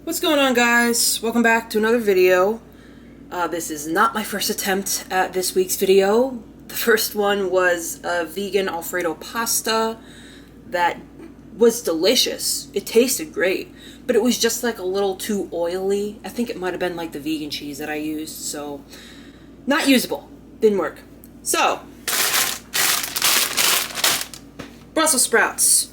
What's going on, guys? Welcome back to another video. This is not my first attempt at this week's video. The first one was a vegan Alfredo pasta that was delicious. It tasted great, but it was just like a little too oily. I think it might have been like the vegan cheese that I used, so not usable. Didn't work. So, Brussels sprouts.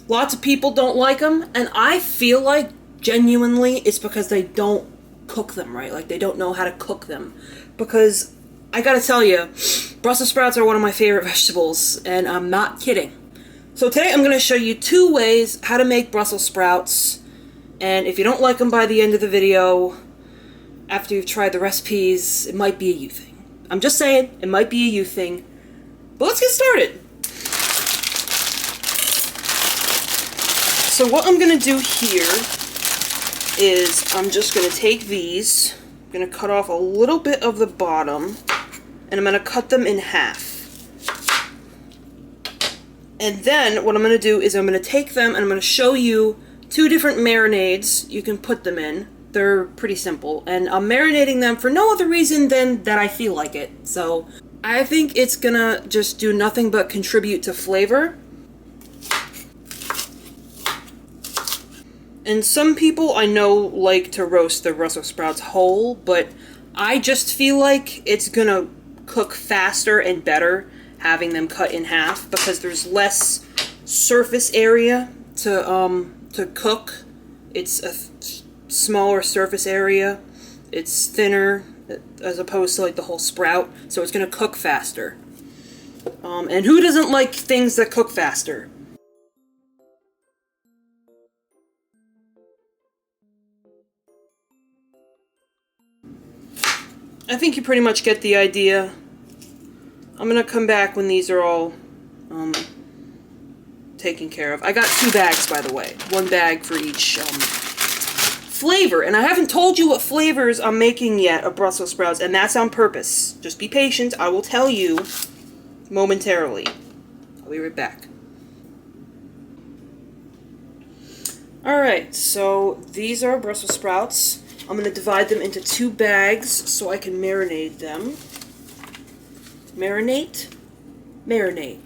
Lots of people don't like them, and I feel like genuinely it's because they don't cook them right. Like, they don't know how to cook them. Because I gotta tell you, Brussels sprouts are one of my favorite vegetables, and I'm not kidding. So today I'm gonna show you 2 ways how to make Brussels sprouts, and if you don't like them by the end of the video, after you've tried the recipes, it might be a you thing. I'm just saying, it might be a you thing. But let's get started. So what I'm gonna do here is I'm just going to take these, I'm going to cut off a little bit of the bottom, and I'm going to cut them in half. And then what I'm going to do is I'm going to take them and I'm going to show you 2 different marinades you can put them in. They're pretty simple, and I'm marinating them for no other reason than that I feel like it. So I think it's going to just do nothing but contribute to flavor. And some people I know like to roast their Brussels sprouts whole, but I just feel like it's gonna cook faster and better having them cut in half because there's less surface area to cook. It's a smaller surface area. It's thinner as opposed to like the whole sprout, so it's gonna cook faster. And who doesn't like things that cook faster? I think you pretty much get the idea. I'm gonna come back when these are all taken care of. I got 2 bags, by the way. 1 bag for each flavor. And I haven't told you what flavors I'm making yet of Brussels sprouts, and that's on purpose. Just be patient. I will tell you momentarily. I'll be right back. Alright, so these are Brussels sprouts. I'm going to divide them into 2 bags so I can marinate them. Marinate? Marinate.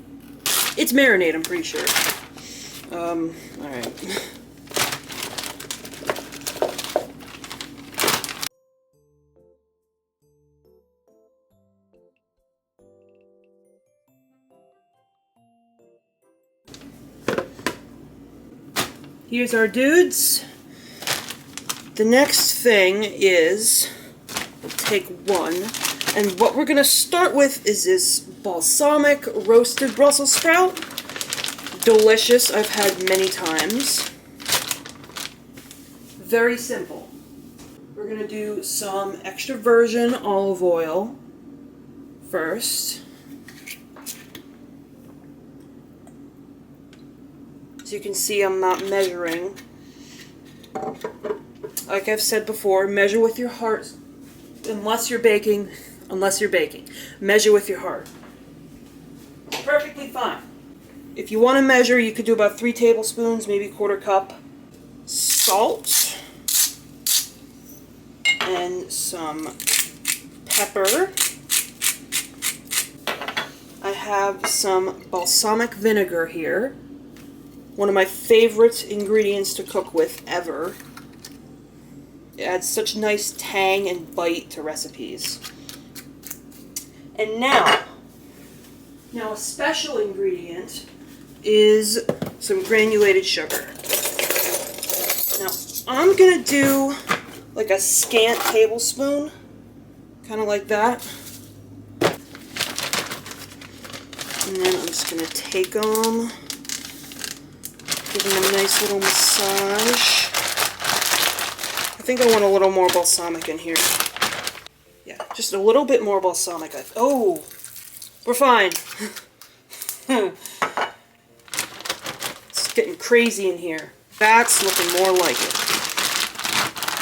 It's marinate, I'm pretty sure. Alright. Here's our dudes. The next thing is, we'll take 1, and what we're going to start with is this balsamic roasted Brussels sprout. Delicious, I've had many times. Very simple. We're going to do some extra virgin olive oil first. As you can see, I'm not measuring. Like I've said before, measure with your heart. Unless you're baking. Measure with your heart. Perfectly fine. If you want to measure, you could do about 3 tablespoons, maybe 1/4 cup. Salt. And some pepper. I have some balsamic vinegar here. One of my favorite ingredients to cook with ever. It adds such nice tang and bite to recipes. And now a special ingredient is some granulated sugar. Now, I'm going to do like a scant tablespoon, kind of like that. And then I'm just going to take them, give them a nice little massage. I think I want a little more balsamic in here. Yeah, just a little bit more balsamic. Oh, we're fine. It's getting crazy in here. That's looking more like it.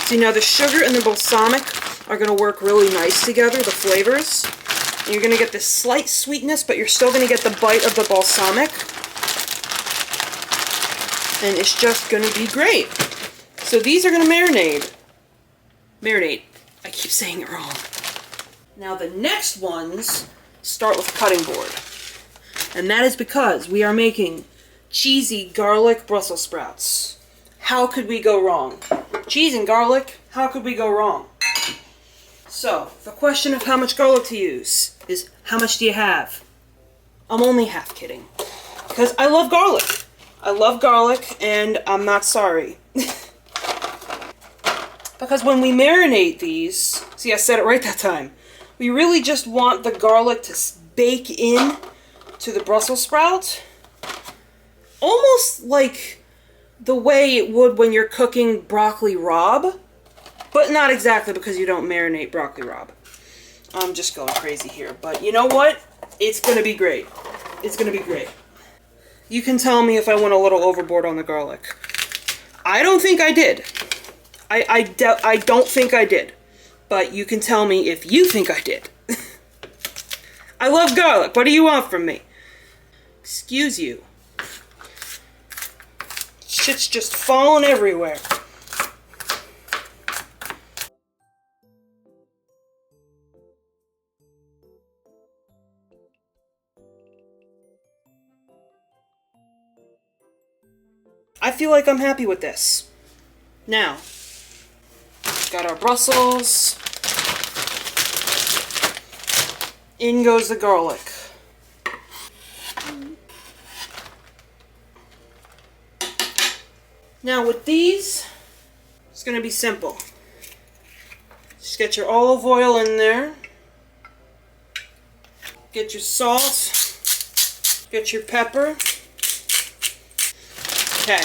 See, now the sugar and the balsamic are going to work really nice together, the flavors. And you're going to get this slight sweetness, but you're still going to get the bite of the balsamic. and it's just gonna be great. So these are gonna marinate. I keep saying it wrong. Now the next ones start with cutting board. And that is because we are making cheesy garlic Brussels sprouts. How could we go wrong? Cheese and garlic, how could we go wrong? So, the question of how much garlic to use is, how much do you have? I'm only half kidding. Because I love garlic. I love garlic, and I'm not sorry. Because when we marinate these, see, I said it right that time, we really just want the garlic to bake in to the Brussels sprout. Almost like the way it would when you're cooking broccoli rabe. But not exactly, because you don't marinate broccoli rabe. I'm just going crazy here. But you know what? It's going to be great. It's going to be great. You can tell me if I went a little overboard on the garlic. I don't think I did. I don't think I did. But you can tell me if you think I did. I love garlic. What do you want from me? Excuse you. Shit's just falling everywhere. I feel like I'm happy with this. Now, got our Brussels. In goes the garlic. Now with these, it's going to be simple. Just get your olive oil in there. Get your salt. Get your pepper. Okay.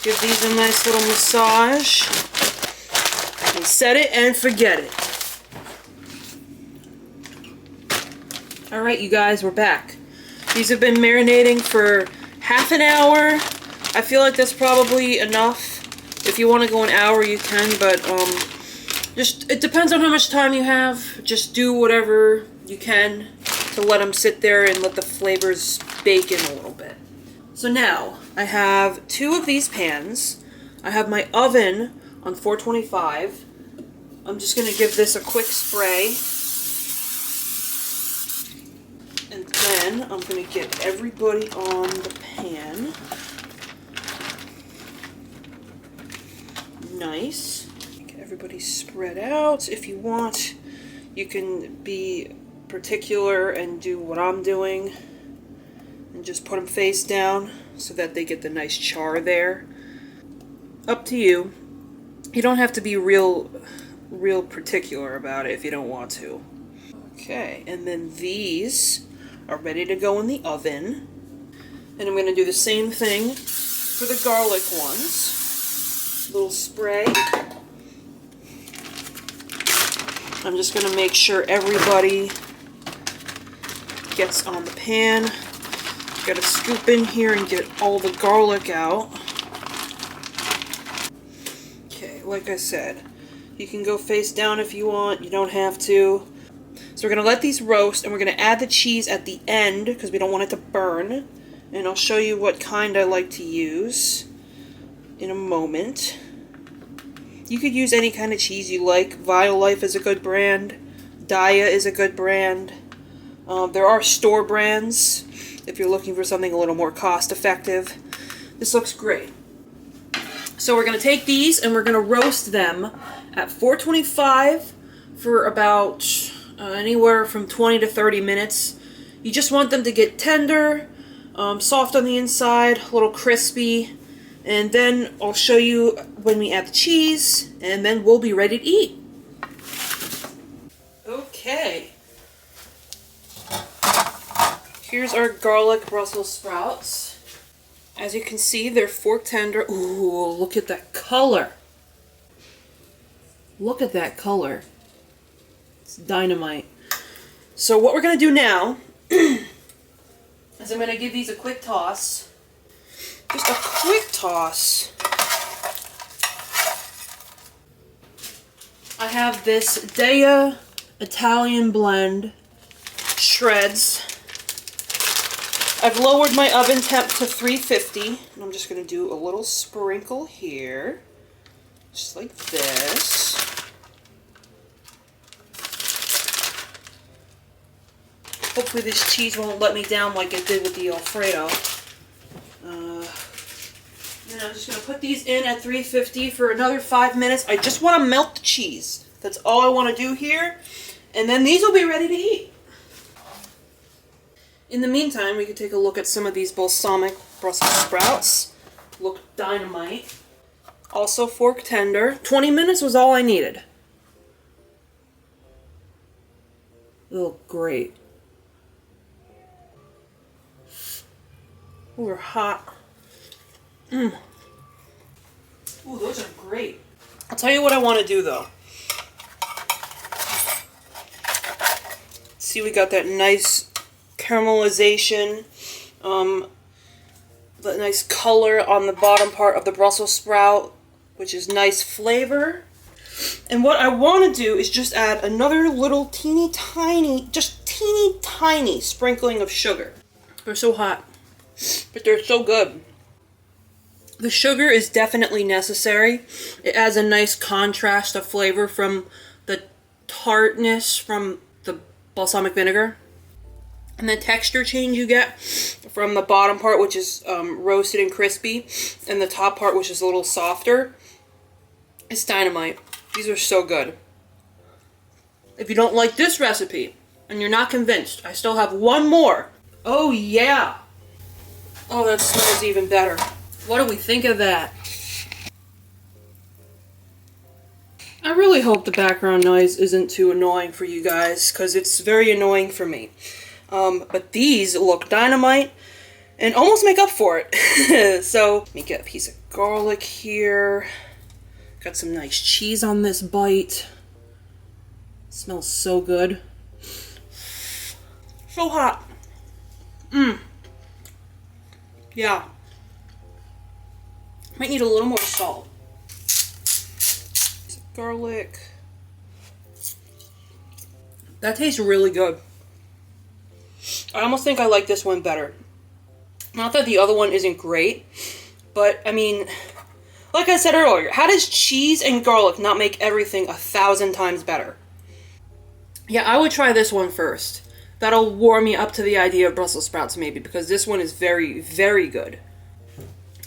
Give these a nice little massage. And set it and forget it. Alright, you guys, we're back. These have been marinating for half an hour. I feel like that's probably enough. If you want to go an hour, you can, but just it depends on how much time you have. Just do whatever you can to let them sit there and let the flavors bake in a little bit. So now, I have 2 of these pans. I have my oven on 425. I'm just going to give this a quick spray. And then I'm going to get everybody on the pan. Nice. Get everybody spread out. If you want, you can be particular and do what I'm doing. And just put them face down so that they get the nice char there. Up to you. You don't have to be real particular about it if you don't want to. Okay, and then these are ready to go in the oven. And I'm going to do the same thing for the garlic ones. A little spray. I'm just going to make sure everybody gets on the pan. Got to scoop in here and get all the garlic out. Okay, like I said, you can go face down if you want. You don't have to. So we're going to let these roast, and we're going to add the cheese at the end because we don't want it to burn. And I'll show you what kind I like to use in a moment. You could use any kind of cheese you like. Violife is a good brand. Daya is a good brand. There are store brands if you're looking for something a little more cost effective. This looks great. So we're going to take these and we're going to roast them at 425 for about anywhere from 20 to 30 minutes. You just want them to get tender, soft on the inside, a little crispy, and then I'll show you when we add the cheese, and then we'll be ready to eat. Okay. Here's our garlic Brussels sprouts. As you can see, they're fork tender. Ooh, look at that color. Look at that color. It's dynamite. So what we're going to do now is I'm going to give these a quick toss. Just a quick toss. I have this Daya Italian blend shreds. I've lowered my oven temp to 350, and I'm just going to do a little sprinkle here, just like this. Hopefully this cheese won't let me down like it did with the Alfredo. And I'm just going to put these in at 350 for another 5 minutes. I just want to melt the cheese. That's all I want to do here. And then these will be ready to eat. In the meantime, we can take a look at some of these balsamic Brussels sprouts. Look dynamite. Also fork tender. 20 minutes was all I needed. Oh, great. Ooh, they're hot. Mmm. Ooh, those are great. I'll tell you what I want to do, though. See, we got that nice caramelization, that nice color on the bottom part of the Brussels sprout, which is nice flavor. And what I want to do is just add another little teeny tiny sprinkling of sugar. They're so hot, but they're so good. The sugar is definitely necessary. It adds a nice contrast of flavor from the tartness from the balsamic vinegar. And the texture change you get from the bottom part, which is roasted and crispy, and the top part, which is a little softer, it's dynamite. These are so good. If you don't like this recipe, and you're not convinced, I still have one more. Oh yeah! Oh, that smells even better. What do we think of that? I really hope the background noise isn't too annoying for you guys, because it's very annoying for me. But these look dynamite and almost make up for it. So, let me get a piece of garlic here. Got some nice cheese on this bite. Smells so good. So hot. Yeah. Might need a little more salt. Piece of garlic. That tastes really good. I almost think I like this one better. Not that the other one isn't great, but I mean, like I said earlier, how does cheese and garlic not make everything 1,000 times better? Yeah, I would try this one first. That'll warm me up to the idea of Brussels sprouts maybe, because this one is very, very good.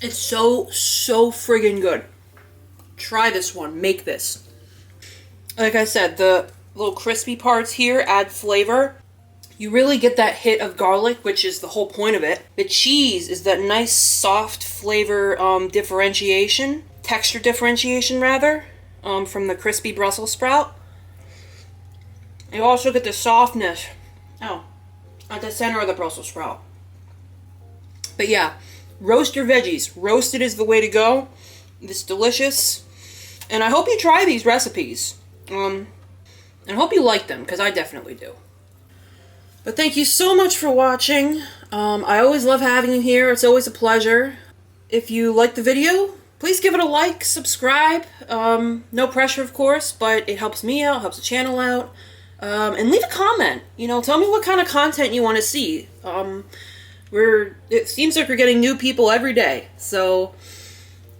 It's so friggin' good. Try this one. Make this. Like I said, the little crispy parts here add flavor. You really get that hit of garlic, which is the whole point of it. The cheese is that nice soft flavor differentiation, texture differentiation rather, from the crispy Brussels sprout. You also get the softness, at the center of the Brussels sprout. But yeah, roast your veggies. Roasted is the way to go. It's delicious. And I hope you try these recipes. And I hope you like them, because I definitely do. But thank you so much for watching. I always love having you here. It's always a pleasure. If you like the video, please give it a like, subscribe. No pressure, of course, but it helps me out, helps the channel out. And leave a comment. You know, tell me what kind of content you want to see. It seems like we're getting new people every day. So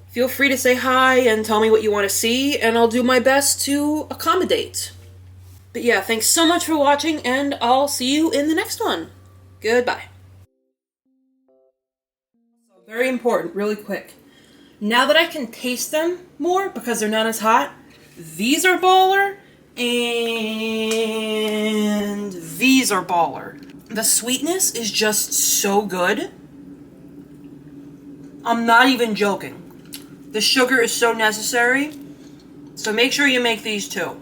feel free to say hi and tell me what you want to see, and I'll do my best to accommodate. But yeah, thanks so much for watching, and I'll see you in the next one. Goodbye. Very important, really quick. Now that I can taste them more, because they're not as hot, these are baller, and these are baller. The sweetness is just so good. I'm not even joking. The sugar is so necessary, so make sure you make these too.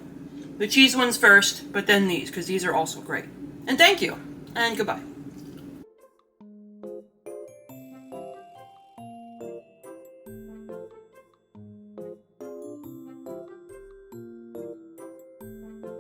The cheese ones first, but then these, because these are also great. And thank you, and goodbye.